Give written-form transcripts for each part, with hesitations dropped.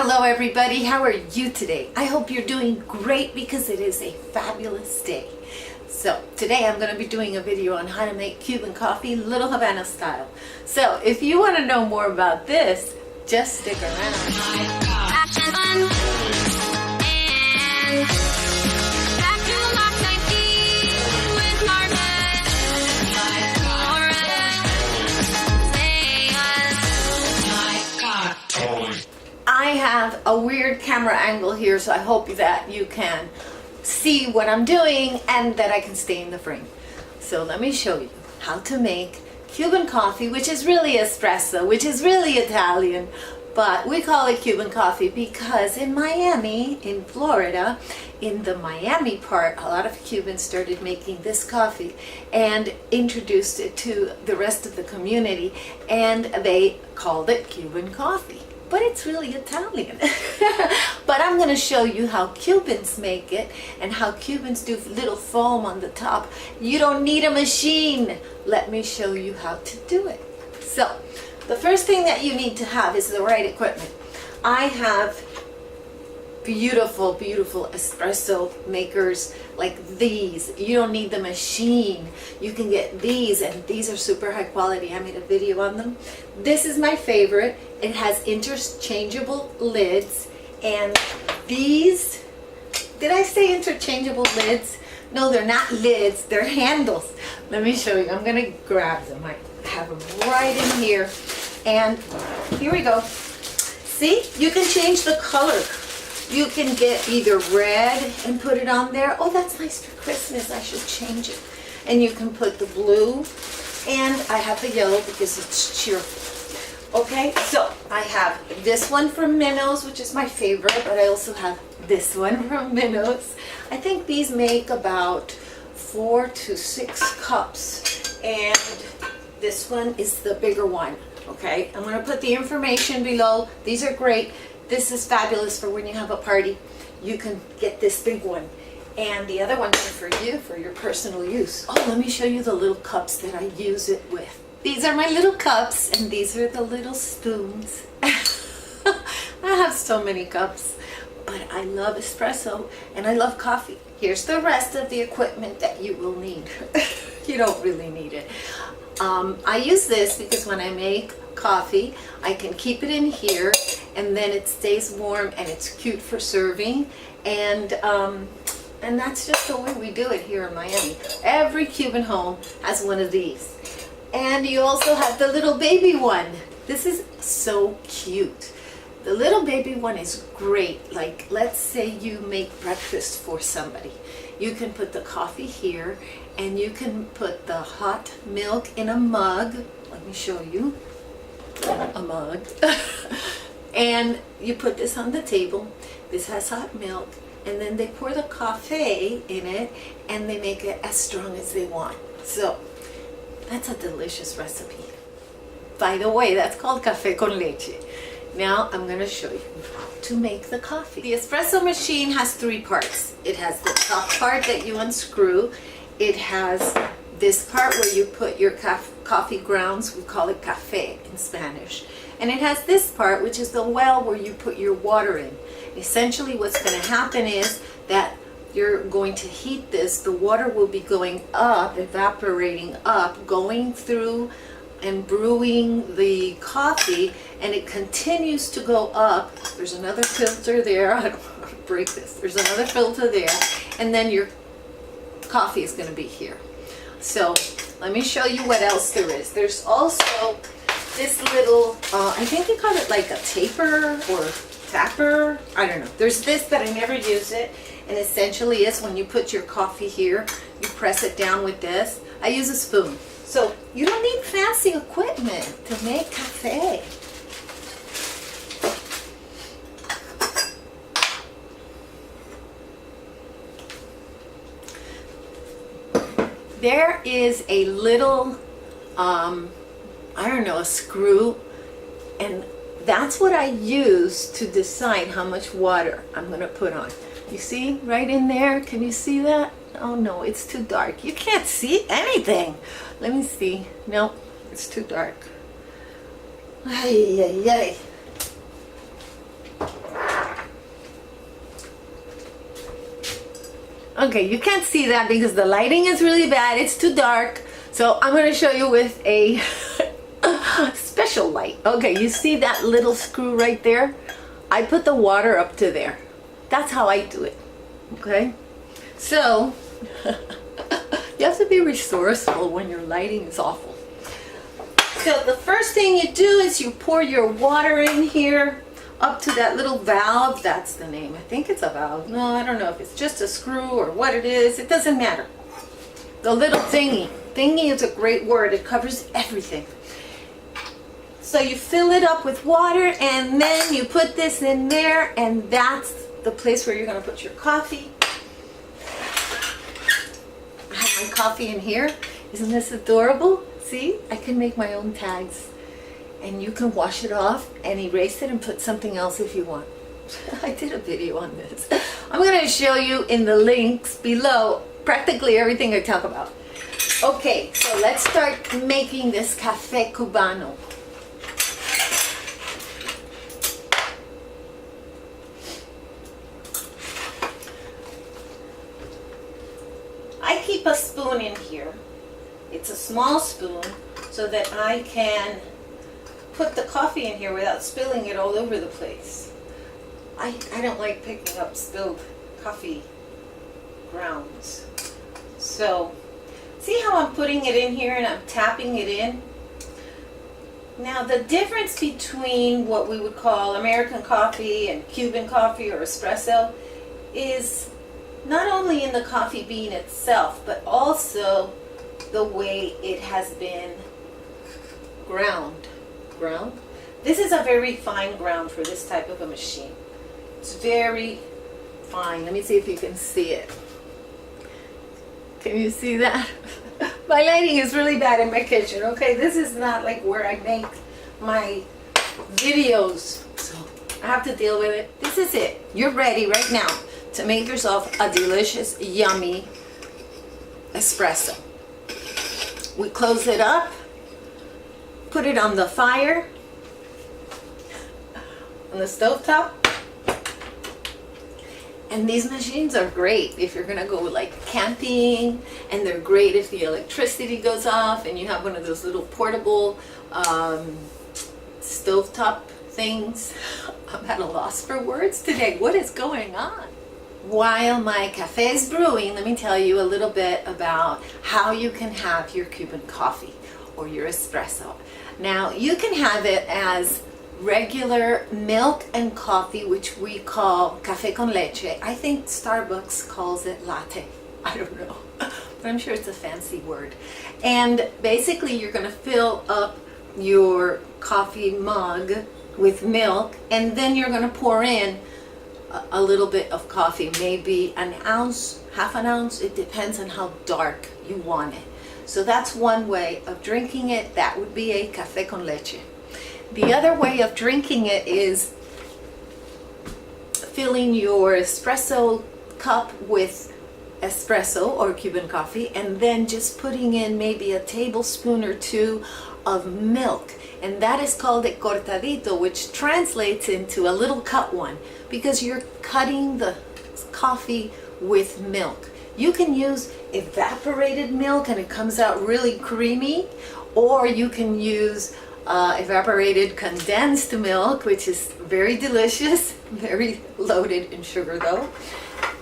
Hello everybody, how are you today? I hope you're doing great because it is a fabulous day. So today I'm going to be doing a video on how to make Cuban coffee Little Havana style. So if you want to know more about this, just stick around. I have a weird camera angle here, so I hope that you can see what I'm doing and that I can stay in the frame. So let me show you how to make Cuban coffee, which is really espresso, which is really Italian, but we call it Cuban coffee because in Miami, in Florida, in the Miami part, a lot of Cubans started making this coffee and introduced it to the rest of the community, and they called it Cuban coffee. But it's really Italian. But I'm going to show you how Cubans make it and how Cubans do little foam on the top. You don't need a machine. Let me show you how to do it. So, the first thing that you need to have is the right equipment. I have beautiful, beautiful espresso makers like these. You don't need the machine. You can get these, and these are super high quality. I made a video on them. This is my favorite. It has interchangeable lids, and these, did I say interchangeable lids? No, they're not lids, they're handles. Let me show you. I'm gonna grab them. I have them right in here, and here we go. See, you can change the color. You can get either red and put it on there. Oh, that's nice for Christmas. I should change it. And you can put the blue, and I have the yellow because it's cheerful. Okay, so I have this one from Minnows, which is my favorite, but I also have this one from Minnows. I think these make about 4 to 6 cups, and this one is the bigger one. Okay, I'm going to put the information below. These are great. This is fabulous for when you have a party. You can get this big one. And the other ones are for you, for your personal use. Oh, let me show you the little cups that I use it with. These are my little cups, and these are the little spoons. I have so many cups, but I love espresso and I love coffee. Here's the rest of the equipment that you will need. You don't really need it. I use this because when I make coffee, I can keep it in here, and then it stays warm, and it's cute for serving, and that's just the way we do it here in Miami. Every Cuban home has one of these. And you also have the little baby one. This is so cute. The little baby one is great. Like, let's say you make breakfast for somebody. You can put the coffee here, and you can put the hot milk in a mug. Let me show you. A mug. And you put this on the table. This has hot milk, and then they pour the coffee in it, and they make it as strong as they want. So that's a delicious recipe. By the way, that's called café con leche. Now I'm going to show you to make the coffee. The espresso machine has 3 parts. It has the top part that you unscrew. It has this part where you put your coffee grounds. We call it café in Spanish. And it has this part, which is the well where you put your water in. Essentially what's going to happen is that you're going to heat this. The water will be going up, evaporating up, going through and brewing the coffee, and it continues to go up. There's another filter there. I don't want to break this. There's another filter there, and then your coffee is going to be here. So let me show you what else there is. There's also this little, I think they call it like a taper or tapper. I don't know. There's this, but I never use it. And essentially is when you put your coffee here, you press it down with this. I use a spoon. So you don't need fancy equipment to make cafe. There is a little, I don't know, a screw, and that's what I use to decide how much water I'm going to put on. You see right in there? Can you see that? Oh no, it's too dark. You can't see anything. Let me see. No, it's too dark. Ay, ay, ay. Okay, you can't see that because the lighting is really bad. It's too dark. So I'm going to show you with a special light. Okay, you see that little screw right there? I put the water up to there. That's how I do it. Okay? So, you have to be resourceful when your lighting is awful. So the first thing you do is you pour your water in here up to that little valve. That's the name. I think it's a valve. No, I don't know if it's just a screw or what it is. It doesn't matter. The little thingy. Thingy is a great word. It covers everything. So you fill it up with water and then you put this in there, and that's the place where you're going to put your coffee. I have my coffee in here. Isn't this adorable? See, I can make my own tags, and you can wash it off and erase it and put something else if you want. I did a video on this. I'm going to show you in the links below practically everything I talk about. Okay, so let's start making this café cubano. I keep a spoon in here. It's a small spoon so that I can put the coffee in here without spilling it all over the place. I don't like picking up spilled coffee grounds. So, see how I'm putting it in here and I'm tapping it in? Now the difference between what we would call American coffee and Cuban coffee or espresso is not only in the coffee bean itself, but also the way it has been ground. This is a very fine ground for this type of a machine. It's very fine. Let me see if you can see it. Can you see that? My lighting is really bad in my kitchen, okay? This is not like where I make my videos, so I have to deal with it. This is it. You're ready right now to make yourself a delicious, yummy espresso. We close it up, put it on the fire, on the stovetop. And these machines are great if you're gonna go like camping, and they're great if the electricity goes off and you have one of those little portable stovetop things. I'm at a loss for words today. What is going on? While my cafe is brewing, let me tell you a little bit about how you can have your Cuban coffee or your espresso. Now, you can have it as regular milk and coffee, which we call café con leche. I think Starbucks calls it latte. I don't know, but I'm sure it's a fancy word. And basically, you're going to fill up your coffee mug with milk, and then you're going to pour in a little bit of coffee, maybe an ounce, half an ounce. It depends on how dark you want it. So that's one way of drinking it. That would be a café con leche. The other way of drinking it is filling your espresso cup with espresso or Cuban coffee, and then just putting in maybe a tablespoon or two of milk. And that is called a cortadito, which translates into a little cut one, because you're cutting the coffee with milk. You can use evaporated milk and it comes out really creamy, or you can use evaporated condensed milk, which is very delicious, very loaded in sugar though.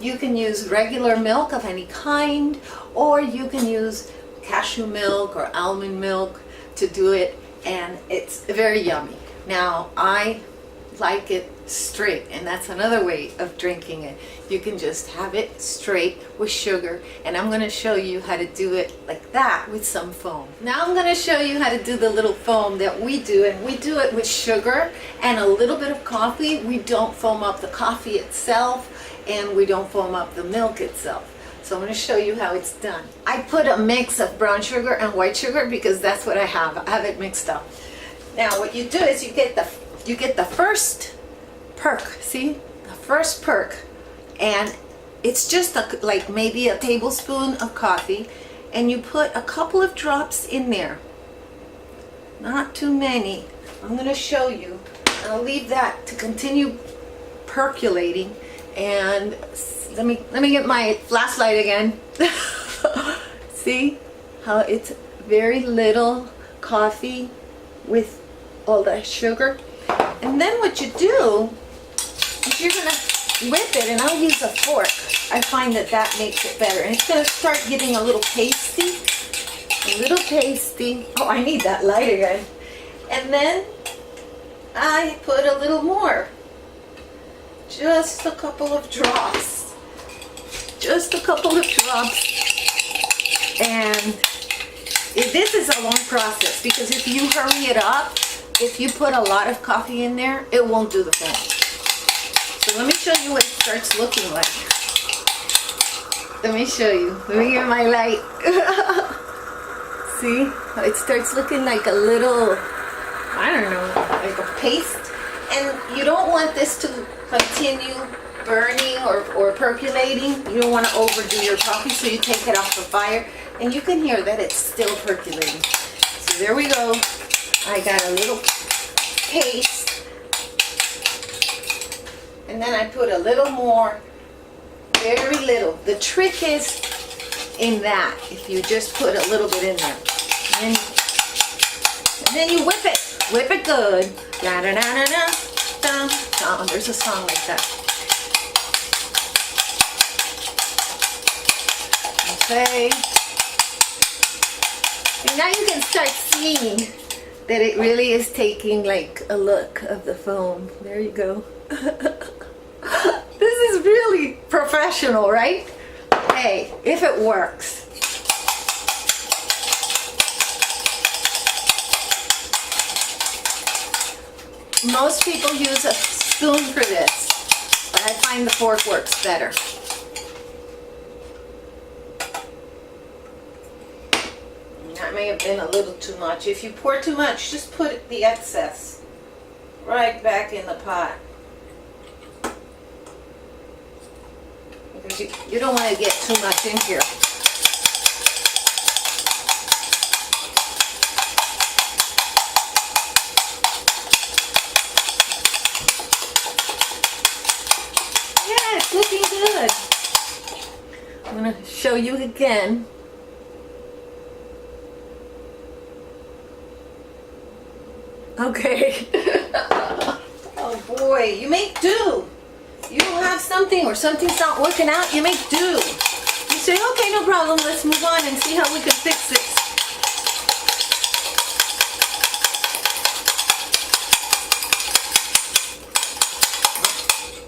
You can use regular milk of any kind, or you can use cashew milk or almond milk to do it, and it's very yummy. Now, I like it straight, and that's another way of drinking it. You can just have it straight with sugar, and I'm going to show you how to do it like that with some foam. Now I'm going to show you how to do the little foam that we do, and we do it with sugar and a little bit of coffee. We don't foam up the coffee itself, and we don't foam up the milk itself. So I'm going to show you how it's done. I put a mix of brown sugar and white sugar because that's what I have. I have it mixed up. Now what you do is you get the first perk, see? The first perk. And it's just like maybe a tablespoon of coffee, and you put a couple of drops in there. Not too many. I'm going to show you. I'll leave that to continue percolating, and let me get my flashlight again. See how it's very little coffee with all that sugar. And then what you do is you're gonna whip it, and I'll use a fork. I find that that makes it better. And it's gonna start getting a little pasty. A little pasty. Oh, I need that light again. And then I put a little more. Just a couple of drops. Just a couple of drops. And this is a long process, because if you hurry it up, if you put a lot of coffee in there, it won't do the foam. So let me show you what it starts looking like. Let me show you. Let me get my light. See? It starts looking like a little, I don't know, like a paste. And you don't want this to continue burning or percolating. You don't want to overdo your coffee, so you take it off the fire. And you can hear that it's still percolating. So there we go. I got a little paste. And then I put a little more, very little. The trick is in that, if you just put a little bit in there. And then you whip it. Whip it good. Da da da da da. Oh, there's a song like that. Okay. And now you can start seeing that it really is taking like a look of the foam. There you go. This is really professional, right? Hey, if it works. Most people use a spoon for this, but I find the fork works better. That may have been a little too much. If you pour too much, just put the excess right back in the pot. Because you don't want to get too much in here. Yeah, it's looking good. I'm going to show you again. Okay. Oh boy, you make do. You don't have something or something's not working out, you make do. You say, okay, no problem, let's move on and see how we can fix it.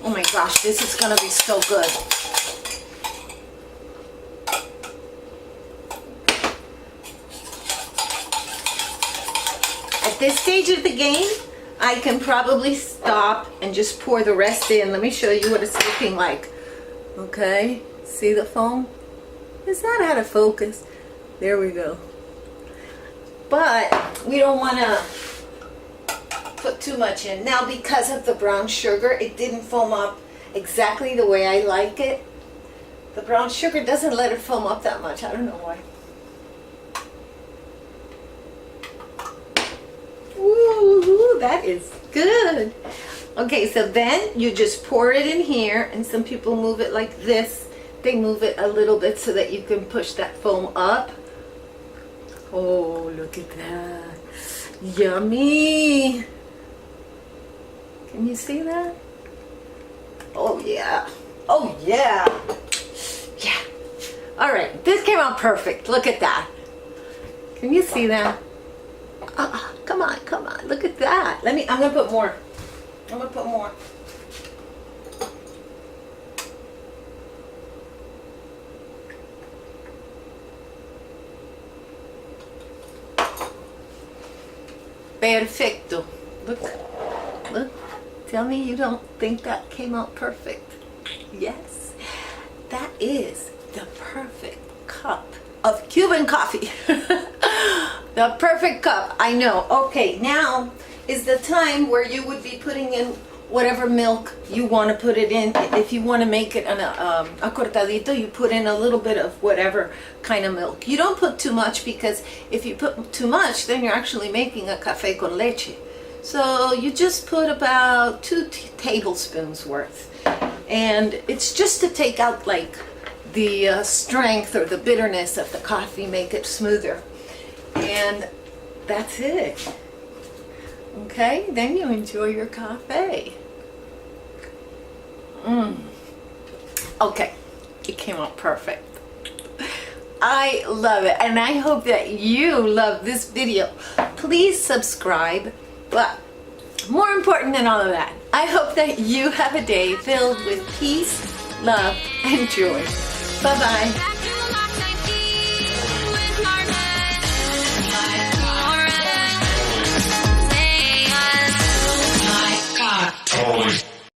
Oh my gosh, this is gonna be so good. At this stage of the game, I can probably stop and just pour the rest in. Let me show you what it's looking like. Okay, see the foam? Is that out of focus? There we go. But we don't want to put too much in. Now, because of the brown sugar, it didn't foam up exactly the way I like it. The brown sugar doesn't let it foam up that much. I don't know why. Ooh, that is good. Okay, so then you just pour it in here, and some people move it like this. They move it a little bit so that you can push that foam up. Oh, look at that. Yummy. Can you see that? Oh, yeah. Oh, yeah. Yeah. All right, this came out perfect. Look at that. Can you see that? Come on, come on. Look at that. I'm going to put more. I'm going to put more. Perfecto. Look. Look. Tell me you don't think that came out perfect. Yes. That is the perfect cup of Cuban coffee. The perfect cup. I know. Okay, now is the time where you would be putting in whatever milk you want to put it in. If you want to make it a cortadito, you put in a little bit of whatever kind of milk. You don't put too much, because if you put too much, then you're actually making a café con leche. So you just put about 2 tablespoons worth. And it's just to take out like the strength or the bitterness of the coffee, make it smoother. And that's it. Okay, then you enjoy your coffee. Okay, it came out perfect. I love it, and I hope that you love this video. Please subscribe, but more important than all of that, I hope that you have a day filled with peace, love, and joy. Bye-bye. Always.